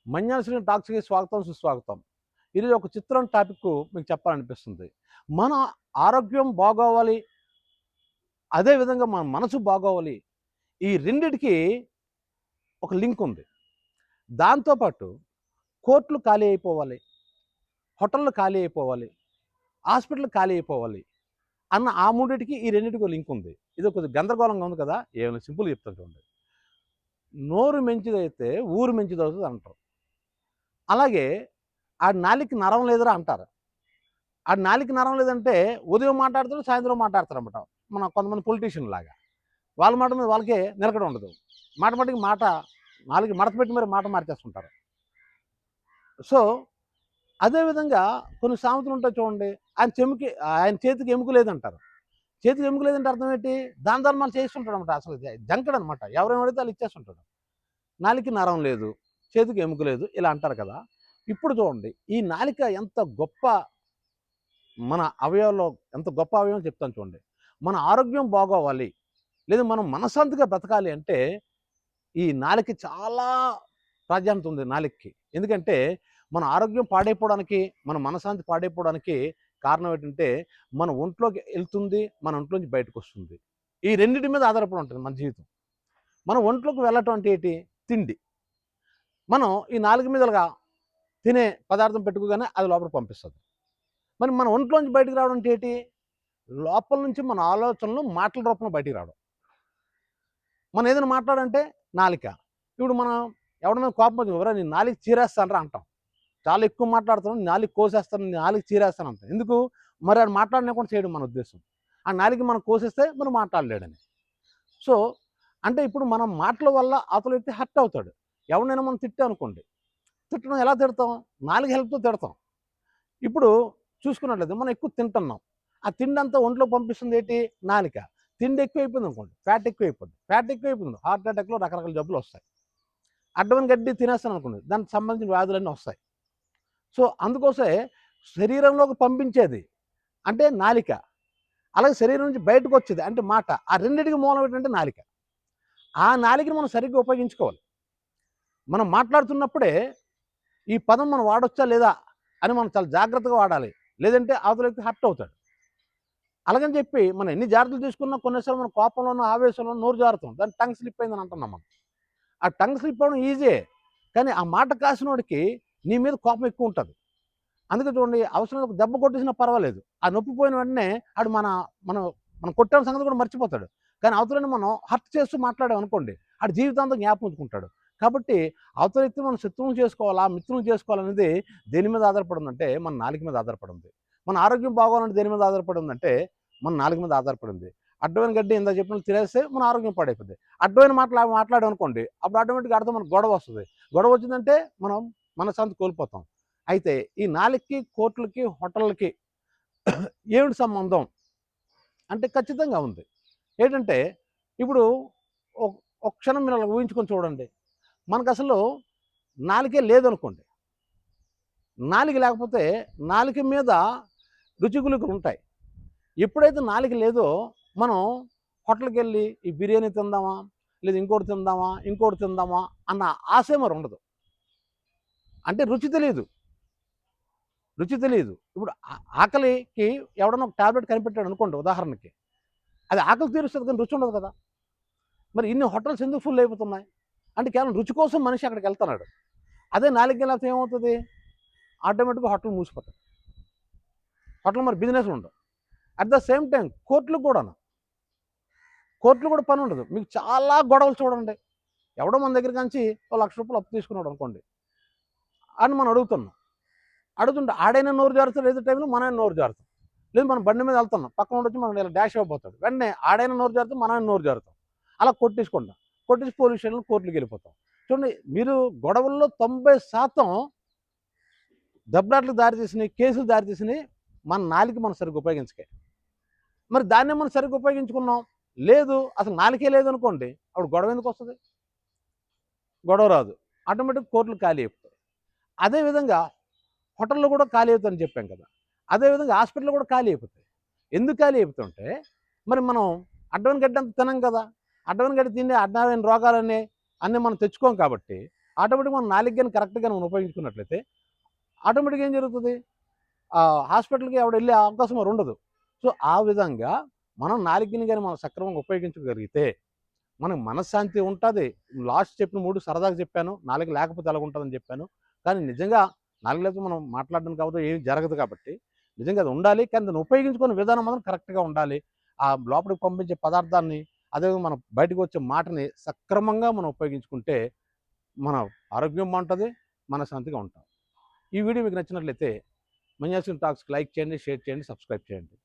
మన్యాల శ్రీని టాక్స్కి స్వాగతం సుస్వాగతం. ఇది ఒక చిత్రం టాపిక్ మీకు చెప్పాలనిపిస్తుంది. మన ఆరోగ్యం బాగోవాలి, అదే విధంగా మన మనసు బాగోవాలి. ఈ రెండిటికి ఒక లింక్ ఉంది. దాంతో పాటు కోర్టులు ఖాళీ అయిపోవాలి, హోటళ్ళు ఖాళీ అయిపోవాలి, హాస్పిటల్ ఖాళీ అయిపోవాలి అన్న ఆ మూడిటికి ఈ రెండిటికి లింక్ ఉంది. ఇది కొద్దిగా గందరగోళంగా ఉంది కదా! ఏమైనా సింపుల్‌గా చెప్తాను చూడండి. నోరు మంచిదైతే ఊరు మంచిదవుతది అంటారు. అలాగే ఆడి నాలికకి నరం లేదురా అంటారు. ఆడి నాలికకి నరం లేదంటే ఉదయం మాట్లాడతాడు, సాయంత్రం మాట్లాడతారన్నమాట. మన కొంతమంది పొలిటీషియన్ లాగా. వాళ్ళ మాట మీద వాళ్ళకే నిలకడ ఉండదు. మాట మాటికి మాట నాలుగు మడత పెట్టి మరి మాట మార్చేస్తుంటారు. సో, అదే విధంగా కొన్ని సామెతలు ఉంటాయి చూడండి. ఆయన చేతికి ఎముక లేదంటారు. చేతికి ఎముక లేదంటే అర్థం ఏంటి? దాన ధర్మాలు చేస్తుంటాడనమాట. అసలు జంకడనమాట. ఎవరేం అడిగితే వాళ్ళు ఇచ్చేస్తుంటాడు. నాలికకి నరం లేదు, చేతికి ఎముక లేదు ఇలా అంటారు కదా! ఇప్పుడు చూడండి ఈ నాలిక ఎంత గొప్ప మన అవయవాల్లో ఎంత గొప్ప అవయవం చెప్తాను చూడండి. మన ఆరోగ్యం బాగోవాలి, లేదా మనం మనశ్శాంతిగా బ్రతకాలి అంటే ఈ నాలికకి చాలా ప్రాధాన్యత ఉంది నాలికకి. ఎందుకంటే మన ఆరోగ్యం పాడైపోవడానికి, మన మనశ్శాంతి పాడైపోవడానికి కారణం ఏంటంటే మన ఒంట్లోకి వెళ్తుంది, మన ఒంట్లోంచి బయటకొస్తుంది. ఈ రెండిటి మీద ఆధారపడి ఉంటుంది మన జీవితం. మన ఒంట్లోకి వెళ్ళటం అంటే ఏంటి? తిండి. మనం ఈ నాలుగు మీదలుగా తినే పదార్థం పెట్టుకోగానే అది లోపలికి పంపిస్తది. మరి మన ఒంట్లోంచి బయటికి రావడం అంటే ఏంటి? లోపల నుంచి మన ఆలోచనలు మాటల రూపంలో బయటికి రావడం. మనం ఏదైనా మాట్లాడంటే నాలిక. ఇప్పుడు మనం ఎవడి మీద కోపం వచ్చింది, "ఒరేయ్! నీ నాలిక చీరేస్తానురా" అంటాం. చాలా ఎక్కువ మాట్లాడుతున్నాం, నీ నాలిక కోసేస్తాను, నీ నాలిక చీరేస్తాను అంటాం. ఎందుకు? మరి ఆడు మాట్లాడనివ్వకుండా చేయడం మన ఉద్దేశం. ఆ నాలిక మనం కోసేస్తే మరి మాట్లాడలేడని. సో, అంటే ఇప్పుడు మనం మాటల వల్ల అవతల వ్యక్తి హర్ట్ అవుతాడు. ఎవరినైనా మనం తిట్టామనుకోండి, తిట్టడం ఎలా తిడతాం? నాలుక హెల్ప్‌తో తిడతాం. ఇప్పుడు చూసుకున్నట్లయితే మనం ఎక్కువ తింటున్నాం. ఆ తిండంతా ఒంట్లోకి పంపిస్తుంది ఏంటి? నాలిక. తిండి ఎక్కువైపోయిందనుకోండి, ఫ్యాట్ ఎక్కువైపోద్ది. ఫ్యాట్ ఎక్కువైపోయింది, హార్ట్ అటాక్‌లు రకరకాల జబ్బులొస్తాయి. అడ్డమైన గడ్డి తినేస్తాననుకోండి, దానికి సంబంధించిన వ్యాధులన్నీ వస్తాయి. సో, అందుకోసమే శరీరంలోకి పంపించేది అంటే నాలిక. అలాగే శరీరం నుంచి బయటకొచ్చేది అంటే మాట. ఆ రెండిటికి మూలం ఏంటంటే నాలిక. ఆ నాలికని మనం సరిగ్గా ఉపయోగించుకోవాలి. మనం మాట్లాడుతున్నప్పుడే ఈ పదం మనం వాడొచ్చా లేదా అని మనం చాలా జాగ్రత్తగా వాడాలి. లేదంటే అవతల వ్యక్తి హర్ట్ అవుతాడు. అలాగని చెప్పి మనం ఎన్ని జాగ్రత్తలు తీసుకున్నా కొన్నిసార్లు మన కోపంలోనో, ఆవేశంలోనో నోరు జారుతాం. దాన్ని టంగ్ స్లిప్ అయిందని అంటున్నాం మనం. ఆ టంగ్ స్లిప్ అవ్వడం ఈజీయే. కానీ ఆ మాట కాసినోడికి నీ మీద కోపం ఎక్కువ ఉంటది. అందుకే చూడండి అవసరమైతే ఒక దెబ్బ కొట్టేసినా పర్వాలేదు. ఆ నొప్పి పోయిన వెంటనే ఆడు మనం మనం కొట్టాన సంగతి కూడా మర్చిపోతాడు. కానీ అవతలని మనం హర్ట్ చేస్తూ మాట్లాడామనుకోండి, ఆడు జీవితాంతం జ్ఞాపకం ఉంచుకుంటాడు. కాబట్టి అవతల వ్యక్తిని మనం శత్రువుని చేసుకోవాలా, మిత్రులను చేసుకోవాలనేది దేని మీద ఆధారపడి ఉందంటే మన నాలుక మీద ఆధారపడి ఉంది. మన ఆరోగ్యం బాగోవాలంటే దేని మీద ఆధారపడి ఉందంటే మన నాలుక మీద ఆధారపడి ఉంది. అడ్డమైన గడ్డి ఇందాక చెప్పినట్టు తినేస్తే మన ఆరోగ్యం పాడైపోద్ది. అడ్డమైన మాట్లాడామనుకోండి అప్పుడు ఆటోమేటిక్‌గా అర్థం మనకు గొడవ వస్తది. గొడవ వచ్చిందంటే మనం మనశ్శాంతి కోల్పోతాం. అయితే ఈ నాలుకకి, కోర్టులకి, హోటళ్ళకి ఏమిటి సంబంధం? అంటే ఖచ్చితంగా ఉంది. ఏంటంటే ఇప్పుడు ఒక క్షణం మీరు అలా ఊహించుకొని చూడండి. మనకసలు నాలుకే లేదనుకోండి. నాలుక లేకపోతే నాలుక మీద రుచిగులుకలుంటాయి. ఎప్పుడైతే నాలుక లేదో మనం హోటల్‌కెళ్ళి ఈ బిర్యానీ తిందామా? లేదా ఇంకోటి తిందామా? ఇంకోటి తిందామా? అన్న ఆశే మరి ఉండదు. అంటే రుచి తెలీదు. రుచి తెలీదు. ఇప్పుడు ఆకలికి ఎవడన్నా ఒక టాబ్లెట్ కనిపెట్టాడు అనుకోండి ఉదాహరణకి. అది ఆకలి తీరుస్తది కానీ రుచి ఉండదు కదా! మరి ఇన్ని హోటల్స్ ఎందుకు ఫుల్ అయిపోతున్నాయి? అంటే కేవలం రుచి కోసం మనిషి అక్కడికెళ్తున్నాడు. అదే నాలుక లేకపోతే ఏమవుతది? ఆటోమేటిక్‌గా హోటల్ మూసిపోతాయి. హోటల్ మరి బిజినెస్‌లు ఉండవు. అట్ ద సేమ్ టైమ్ కోర్టులు కూడాను. కోర్టులో కూడా పనుండదు. మీకు చాలా గొడవలు చూడండి. ఎవడో మన దగ్గర కాంచి ఓ రూ. 1,00,000 అప్పు తీసుకున్నాడు అనుకోండి. అని మనం అడుగుతున్నాం. అడుగుతుంటే ఆడైనా నోరు జారుతాడు ఏదో టైంలో మనమైనా నోరు జారుతాం. లేదు మనం బండి మీద వెళ్తున్నాం. పక్కనోడొచ్చి మనం ఇలా డాష్ ఇవ్వబోతాడు. వెంటనే ఆడైనా నోరు జారుతాం, మనమైనా నోరు జారుతాం. అలా కొట్టేసుకుంటాం. కొట్టేసి పోలీస్ స్టేషన్‌లో కోర్టులకెళ్ళిపోతాం. చూడండి మీరు గొడవల్లో 90% దెబ్బలాటలకు దారి తీసినయి, కేసులు దారి తీసినయి మన నాలుక మనం సరిగ్గా ఉపయోగించకే. మరి దాన్నే మనం సరిగ్గా ఉపయోగించుకున్నాం. లేదు అసలు నాలుకే లేదనుకోండి. అప్పుడు గొడవ ఎందుకొస్తది? గొడవ రాదు. ఆటోమేటిక్ కోర్టులు ఖాళీ అయిపోతాయి. అదే విధంగా హోటల్‌లో కూడా ఖాళీ అవుతాయని చెప్పాం కదా! అదే విధంగా హాస్పిటల్‌లో కూడా ఖాళీ అయిపోతాయి. ఎందుకు ఖాళీ అయిపోతుంటే మరి మనం అడ్డమైన గడ్డి అంతా తినం కదా! అడ్డమైన గడ్డి తిని అడ్డమైన రోగాలన్నీ అన్నీ మనం తెచ్చుకోం కాబట్టి ఆటోమేటిక్గా మనం నాలుక గాని కరెక్ట్‌గా మనం ఉపయోగించుకున్నట్లయితే ఆటోమేటిక్‌గా ఏం జరుగుతది? హాస్పిటల్‌కి ఎవడు ఎళ్ళే అవకాశం మరి ఉండదు. సో, ఆ విధంగా మనం నాలుకని గాని మనం సక్రమంగా ఉపయోగించగలిగితే మనకు మనశ్శాంతి ఉంటది. లాస్ట్ చెప్పిన 3 సరదాగా చెప్పాను. నాలుక లేకపోతే ఎలాగుంటదని చెప్పాను. కానీ నిజంగా నాలుక లేకపోతే మనం మాట్లాడడానికి అవ్వదు. ఏమి జరగదు కాబట్టి నిజంగా అది ఉండాలి. కానీ దాన్ని ఉపయోగించుకునే విధానం మాత్రం కరెక్ట్‌గా ఉండాలి. ఆ లోపలికి పంపించే పదార్థాన్ని అదేవిధంగా మనం బయటకు వచ్చే మాటని సక్రమంగా మనం ఉపయోగించుకుంటే మన ఆరోగ్యం బావుంటది. మనశ్శాంతిగా ఉంటాం. ఈ వీడియో మీకు నచ్చినట్లయితే మన్యాసిన్ టాక్స్‌కి లైక్ చేయండి, షేర్ చేయండి, సబ్స్క్రైబ్ చేయండి.